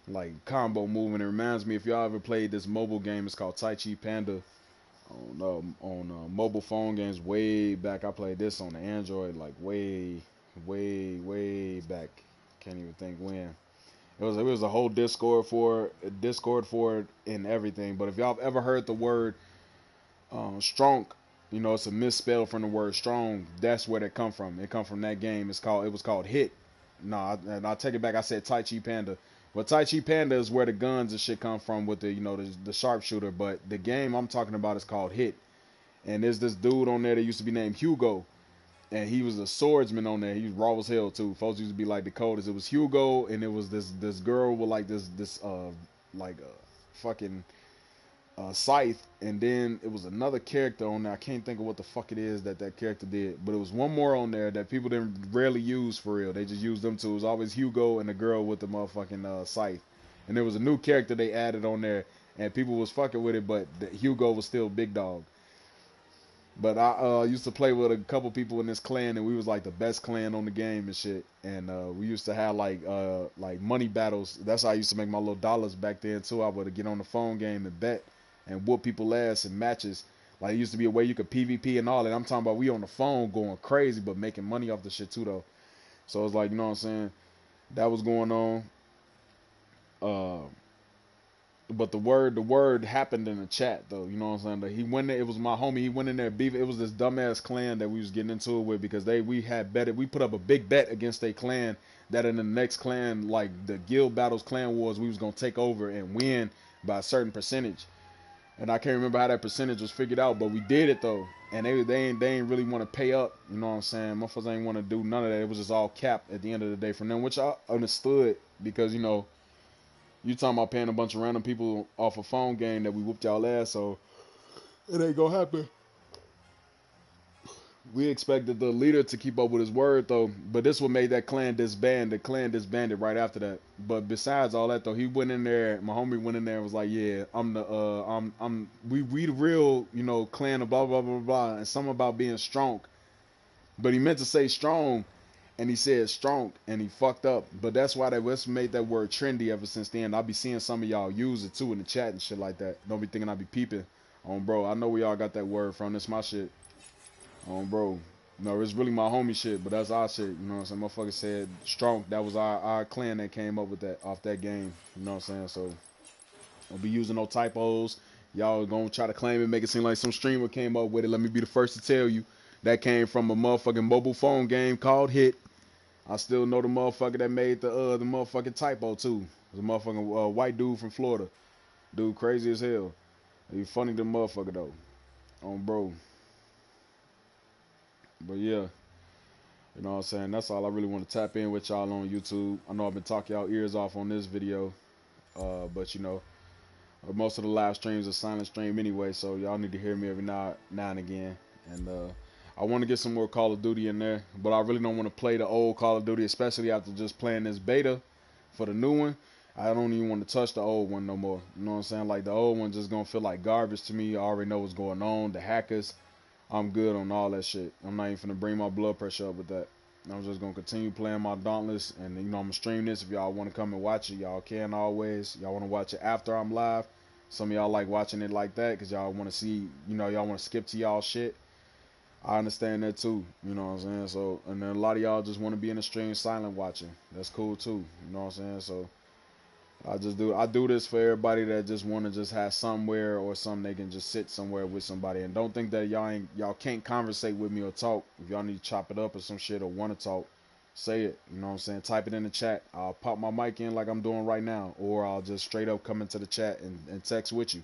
S3: like combo move, and it reminds me if y'all ever played this mobile game. It's called Tai Chi Panda on mobile phone games way back. I played this on the Android like way back. Can't even think when. It was a whole Discord for it and everything. But if y'all have ever heard the word strong, you know, it's a misspell from the word strong. That's where that come from. It come from that game. It was called Hit. No, I'll take it back. I said Tai Chi Panda. Well, Tai Chi Panda is where the guns and shit come from with the, you know, the sharpshooter. But the game I'm talking about is called Hit. And there's this dude on there that used to be named Hugo. And he was a swordsman on there. He was raw as hell too. Folks used to be like the coldest. It was Hugo, and it was this girl with like this like a fucking scythe, and then it was another character on there. I can't think of what the fuck it is that character did, but it was one more on there that people didn't rarely use for real. They just used them two. It was always Hugo and the girl with the motherfucking scythe, and there was a new character they added on there, and people was fucking with it, but Hugo was still big dog. But I used to play with a couple people in this clan, and we was like the best clan on the game and shit. And we used to have like money battles. That's how I used to make my little dollars back then too. I would get on the phone game and bet and whoop people ass in matches. Like it used to be a way you could PvP and all that. I'm talking about we on the phone going crazy, but making money off the shit too though. So it's like, you know what I'm saying? That was going on. But the word happened in the chat though, you know what I'm saying? He went there, it was my homie, he went in there beef. It was this dumbass clan that we was getting into it with, because we put up a big bet against a clan that in the next clan, like the guild battles, clan wars, we was gonna take over and win by a certain percentage. And I can't remember how that percentage was figured out, but we did it though. And they ain't really want to pay up, you know what I'm saying? Motherfuckers ain't want to do none of that. It was just all capped at the end of the day from them, which I understood, because you know, you talking about paying a bunch of random people off a phone game that we whooped y'all ass, so it ain't gonna happen. We expected the leader to keep up with his word though, but this what made that clan disband. The clan disbanded right after that. But besides all that though, he went in there. My homie went in there and was like, "Yeah, we the real, you know, clan of blah blah blah blah," and something about being strong. But he meant to say strong, and he said strong, and he fucked up. But that's why that's made that word trendy ever since then. I'll be seeing some of y'all use it too in the chat and shit like that. Don't be thinking I be peeping on bro. I know we all got that word from. This my shit on bro. No, it's really my homie shit, but that's our shit. You know what I'm saying? Motherfucker said strong. That was our clan that came up with that off that game. You know what I'm saying? So don't be using no typos. Y'all gonna try to claim it, make it seem like some streamer came up with it. Let me be the first to tell you that came from a motherfucking mobile phone game called Hit. I still know the motherfucker that made the motherfucking typo too. The motherfucking white dude from Florida. Dude crazy as hell. He funny the motherfucker though. On bro. But yeah. You know what I'm saying? That's all I really want to tap in with y'all on YouTube. I know I've been talking y'all ears off on this video. But you know, most of the live streams are silent stream anyway, so y'all need to hear me every now and again. And I want to get some more Call of Duty in there, but I really don't want to play the old Call of Duty, especially after just playing this beta for the new one. I don't even want to touch the old one no more. You know what I'm saying? Like the old one just gonna feel like garbage to me. I already know what's going on. The hackers, I'm good on all that shit. I'm not even finna bring my blood pressure up with that. I'm just gonna continue playing my Dauntless, and you know I'm gonna stream this. If y'all want to come and watch it, y'all can always. Y'all want to watch it after I'm live. Some of y'all like watching it like that because y'all want to see, you know, y'all want to skip to y'all shit. I understand that too. You know what I'm saying? So, and then a lot of y'all just want to be in the stream silent watching. That's cool too. You know what I'm saying? So, I do this for everybody that just want to just have somewhere or something they can just sit somewhere with somebody, and don't think that y'all can't conversate with me or talk. If y'all need to chop it up or some shit or want to talk, say it. You know what I'm saying? Type it in the chat. I'll pop my mic in like I'm doing right now, or I'll just straight up come into the chat and text with you.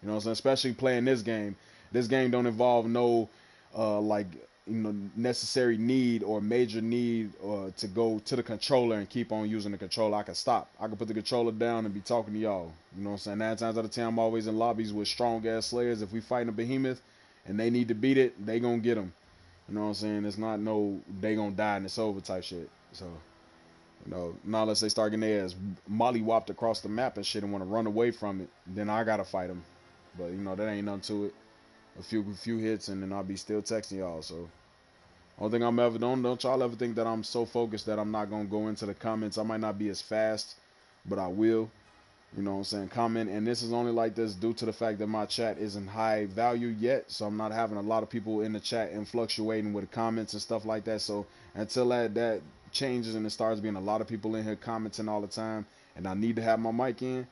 S3: You know what I'm saying? Especially playing this game. This game don't involve no like necessary need or major need to go to the controller and keep on using the controller. I can stop. I can put the controller down and be talking to y'all. You know what I'm saying? 9 times out of 10, I'm always in lobbies with strong ass slayers. If we fighting a behemoth and they need to beat it, they gonna get them. You know what I'm saying? It's not no they gonna die and it's over type shit. So, not unless they start getting their ass mollywopped across the map and shit and want to run away from it, then I gotta fight them. But that ain't nothing to it. A few hits and then I'll be still texting y'all. So only thing I'm ever don't y'all ever think that I'm so focused that I'm not gonna go into the comments. I might not be as fast, but I will. You know what I'm saying? Comment, and this is only like this due to the fact that my chat isn't high value yet, so I'm not having a lot of people in the chat and fluctuating with the comments and stuff like that. So until that changes and it starts being a lot of people in here commenting all the time, and I need to have my mic in,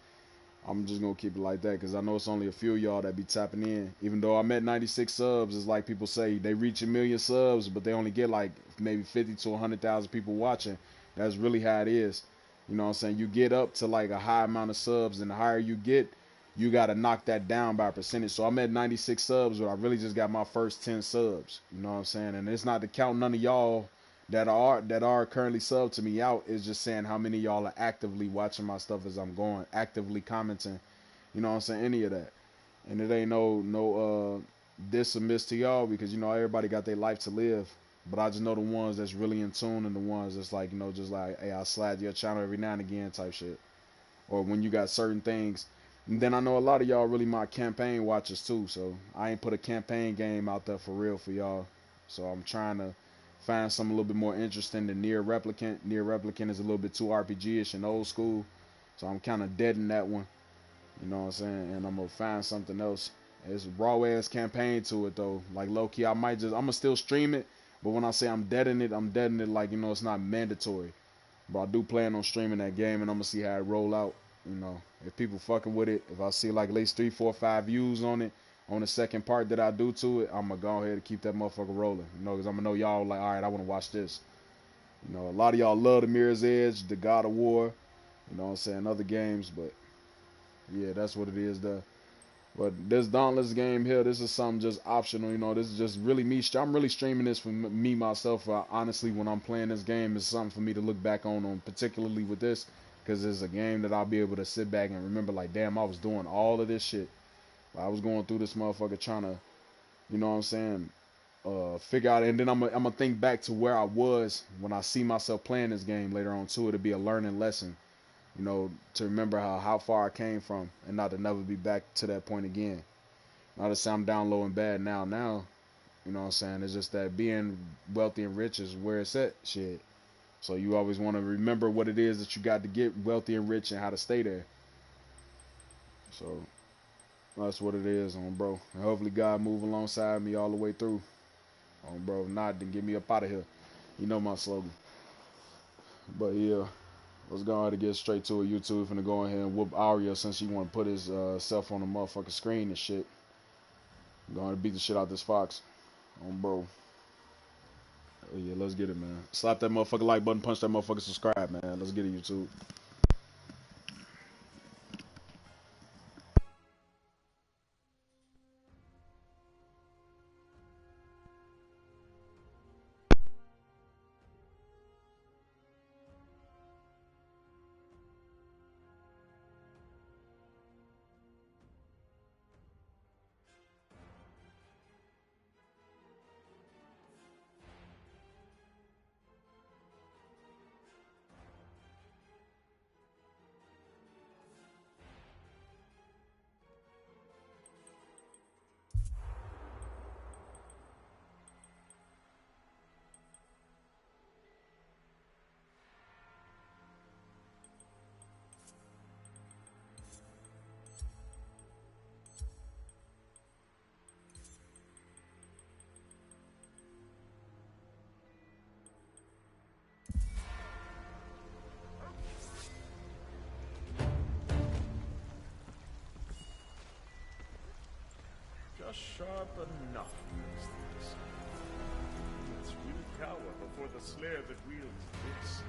S3: I'm just gonna keep it like that because I know it's only a few of y'all that be tapping in. Even though I'm at 96 subs, it's like people say they reach 1,000,000 subs, but they only get like maybe 50 to 100,000 people watching. That's really how it is. You know what I'm saying? You get up to like a high amount of subs, and the higher you get, you gotta knock that down by a percentage. So I'm at 96 subs, but I really just got my first 10 subs. You know what I'm saying? And it's not to count none of y'all that are currently subbed to me out. Is just saying how many of y'all are actively watching my stuff as I'm going, actively commenting. You know what I'm saying? Any of that. And it ain't no diss or miss to y'all because everybody got their life to live. But I just know the ones that's really in tune and the ones that's like, just like, hey, I'll slide your channel every now and again type shit. Or when you got certain things. And then I know a lot of y'all really my campaign watchers too. So I ain't put a campaign game out there for real for y'all. So I'm trying to find something a little bit more interesting than Near Replicant. Near Replicant is a little bit too RPG-ish and old school. So I'm kind of dead in that one. You know what I'm saying? And I'm going to find something else. It's a raw ass campaign to it though. Like low key, I'm going to still stream it. But when I say I'm dead in it like, it's not mandatory. But I do plan on streaming that game and I'm going to see how it roll out. If people fucking with it, if I see like at least 3, 4, 5 views on it, on the second part that I do to it, I'm going to go ahead and keep that motherfucker rolling. Because I'm going to know y'all like, all right, I want to watch this. A lot of y'all love the Mirror's Edge, the God of War, you know what I'm saying, other games, but yeah, that's what it is there. But this Dauntless game here, this is something just optional, this is just really me. I'm really streaming this for me, myself. Honestly, when I'm playing this game, it's something for me to look back on particularly with this, because it's a game that I'll be able to sit back and remember, like, damn, I was doing all of this shit. I was going through this motherfucker trying to, you know what I'm saying, figure out, and then I'm gonna think back to where I was when I see myself playing this game later on too. It'll be a learning lesson, to remember how far I came from and not to never be back to that point again. Not to say I'm down low and bad now, you know what I'm saying? It's just that being wealthy and rich is where it's at, shit. So you always want to remember what it is that you got to get wealthy and rich and how to stay there. So that's what it is, bro. And hopefully God move alongside me all the way through. Bro, if not, then get me up out of here. You know my slogan. But yeah, let's go ahead and get straight to it. YouTube finna go ahead and whoop Aria since he want to put his self on the motherfucking screen and shit. Go ahead and beat the shit out this fox. Bro. Oh, yeah, let's get it, man. Slap that motherfucking like button, punch that motherfucking subscribe, man. Let's get it, YouTube.
S4: sharp enough, as they say. Its will cower before the slayer that wields this.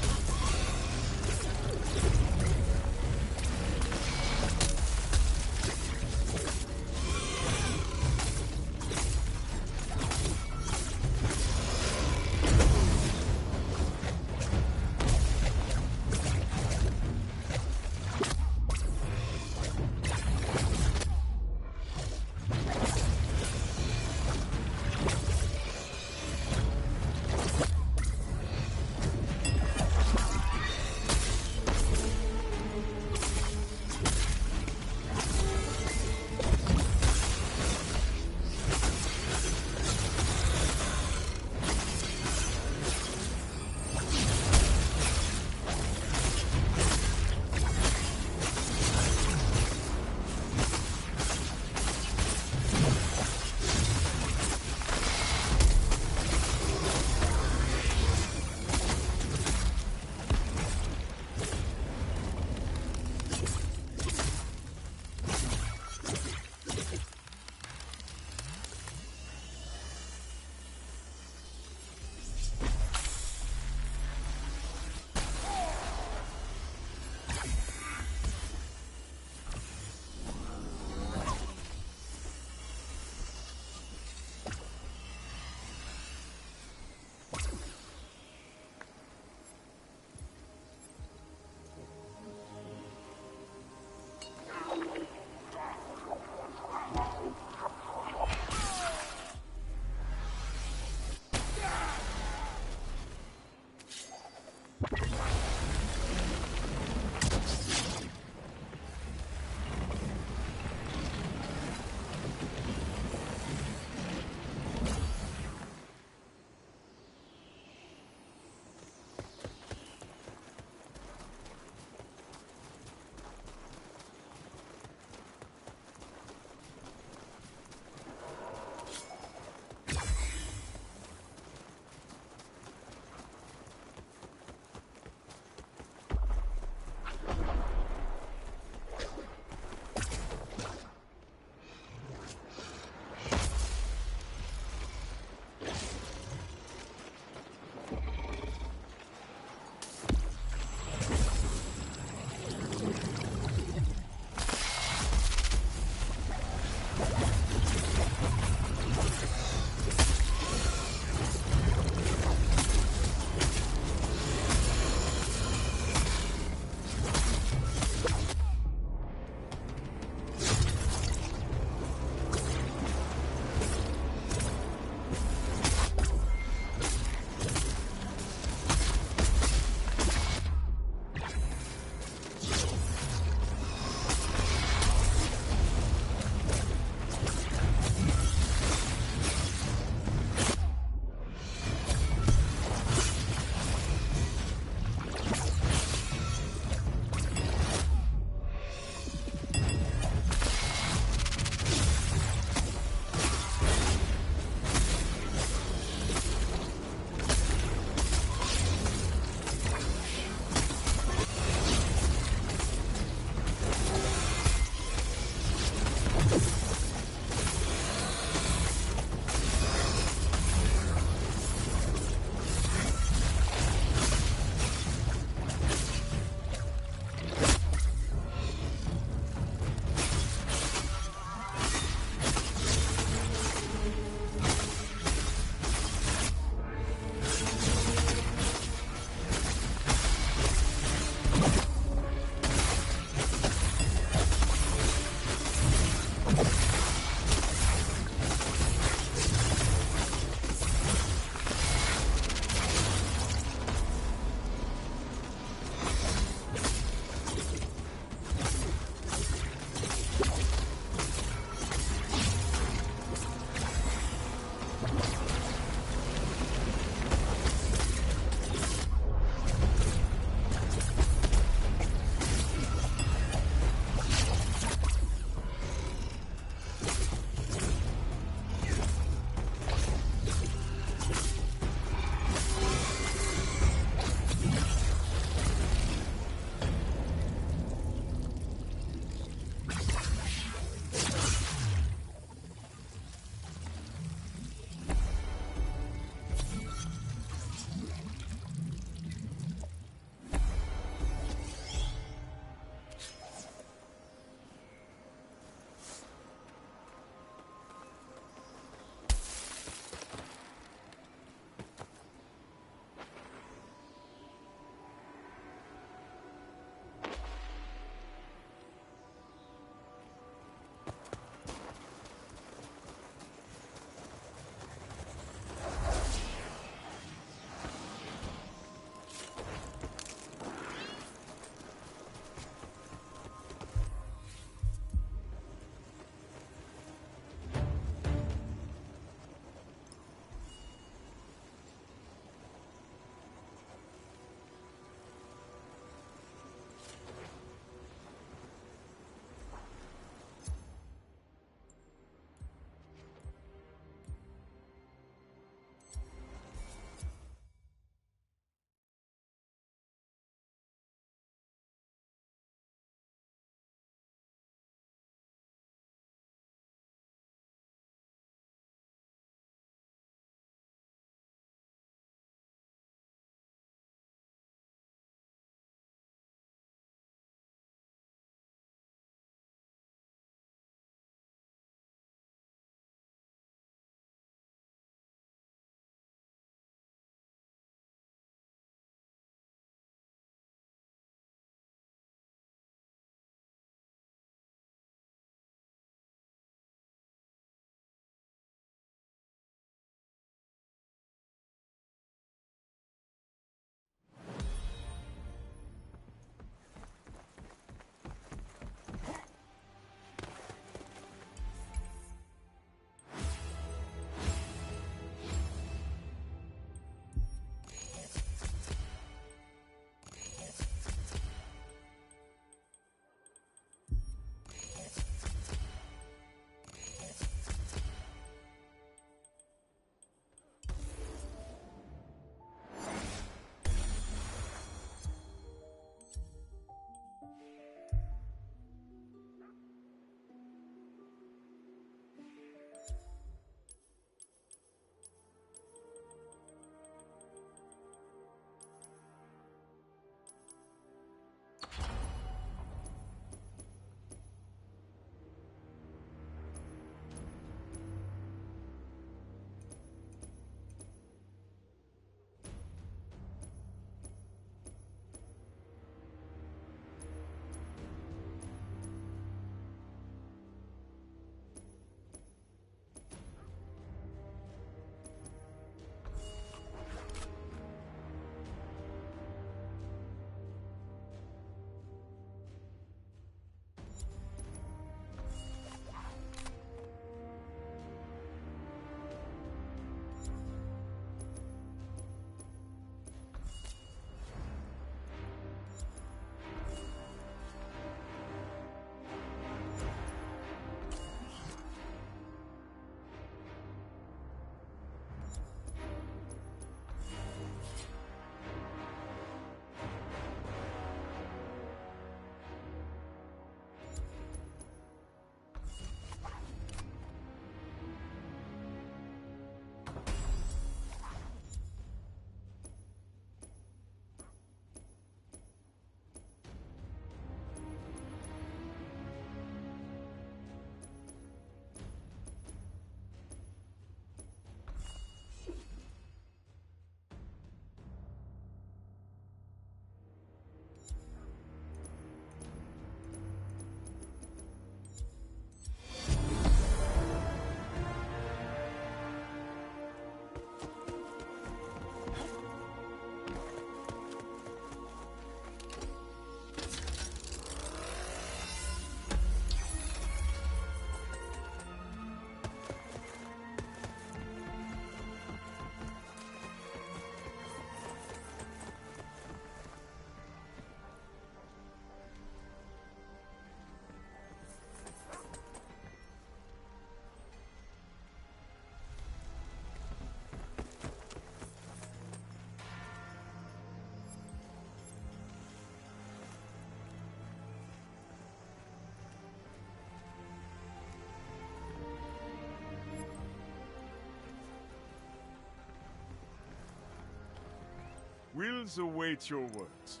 S4: Wills await your words.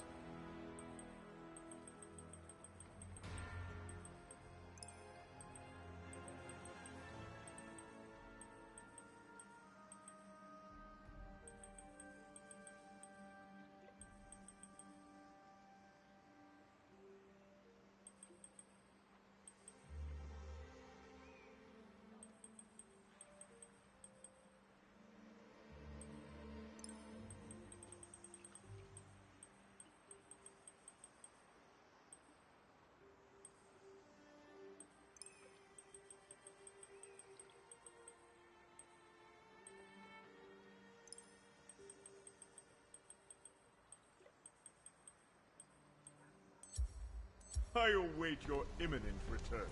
S4: I await your imminent return.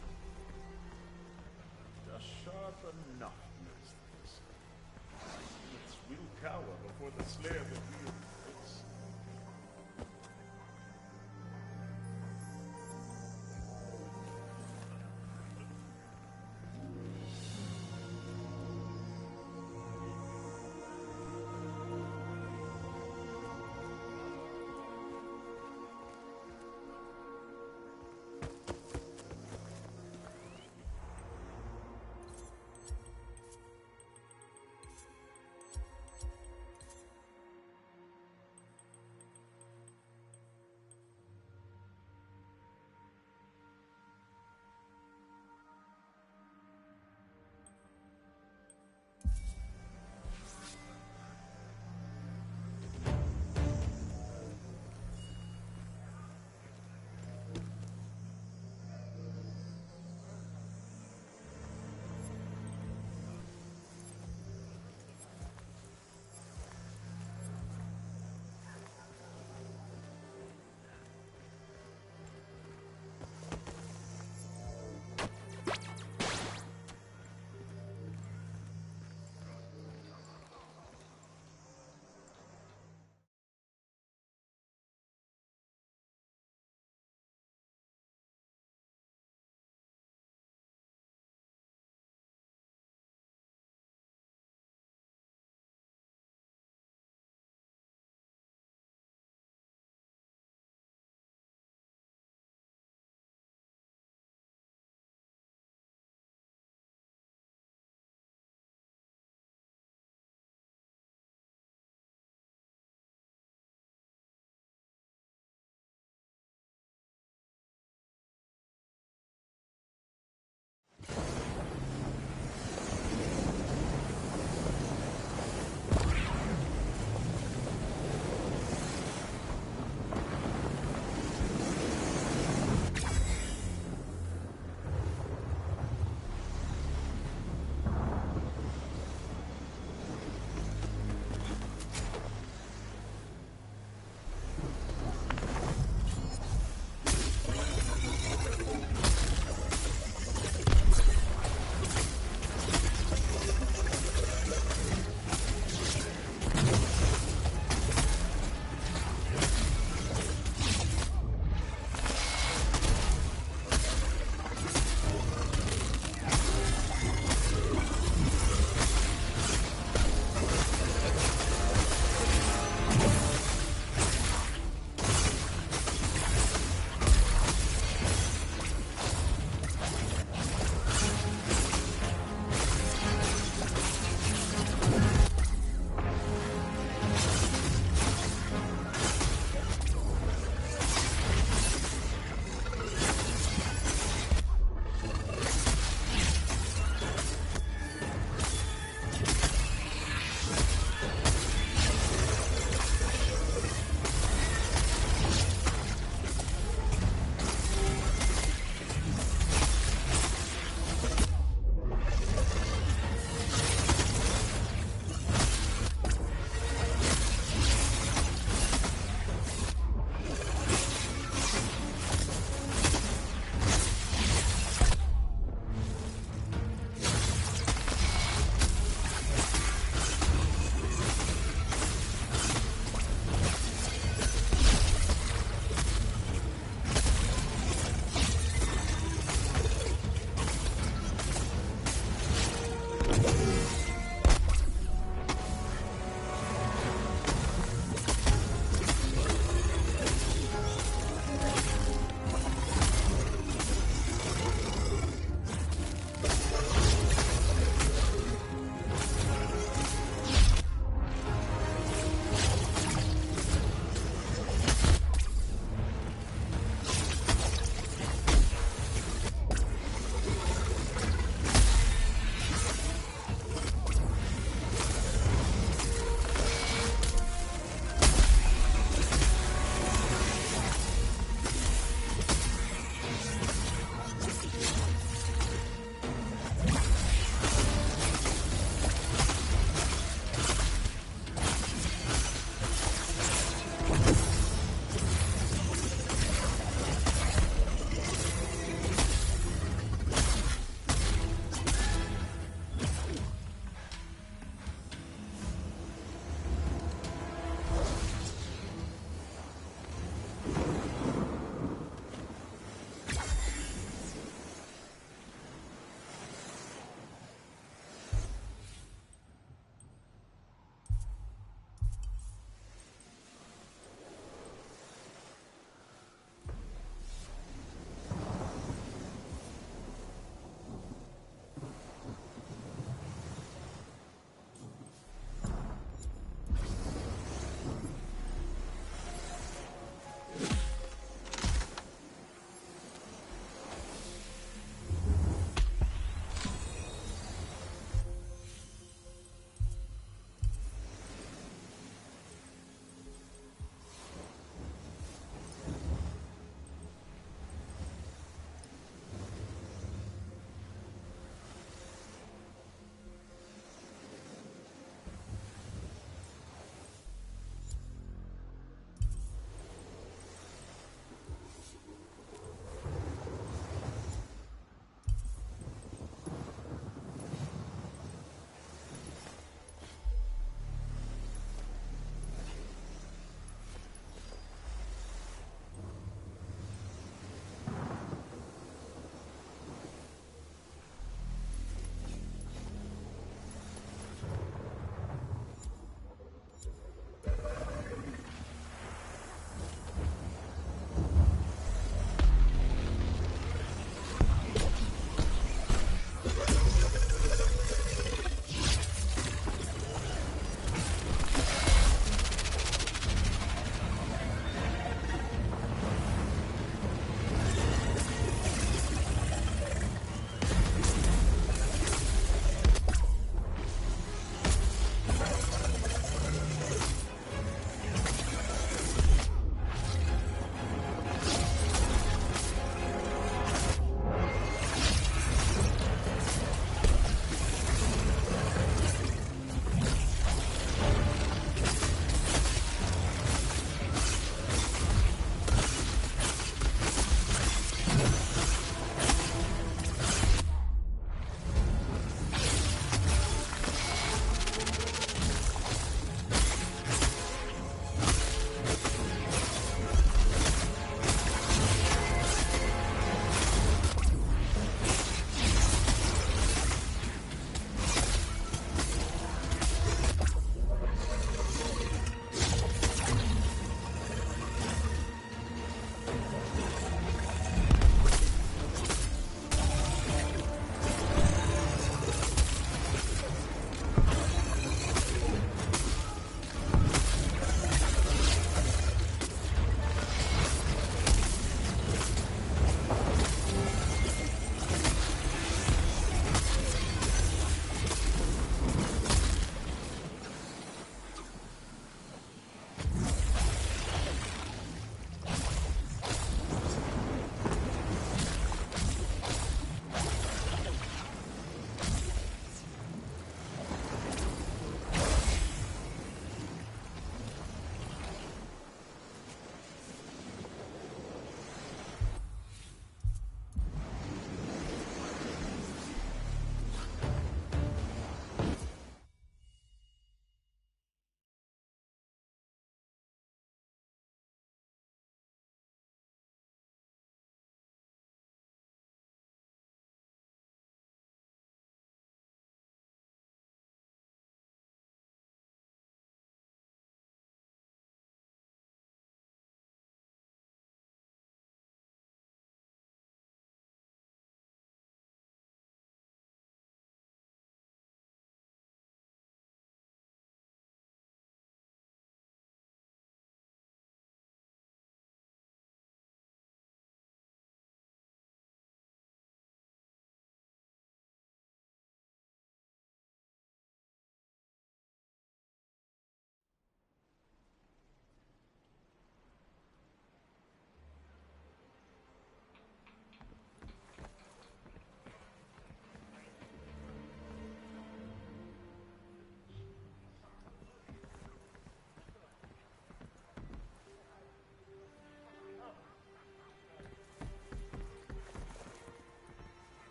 S4: Just sharp enough, Mistress. Its will cower before the slayer that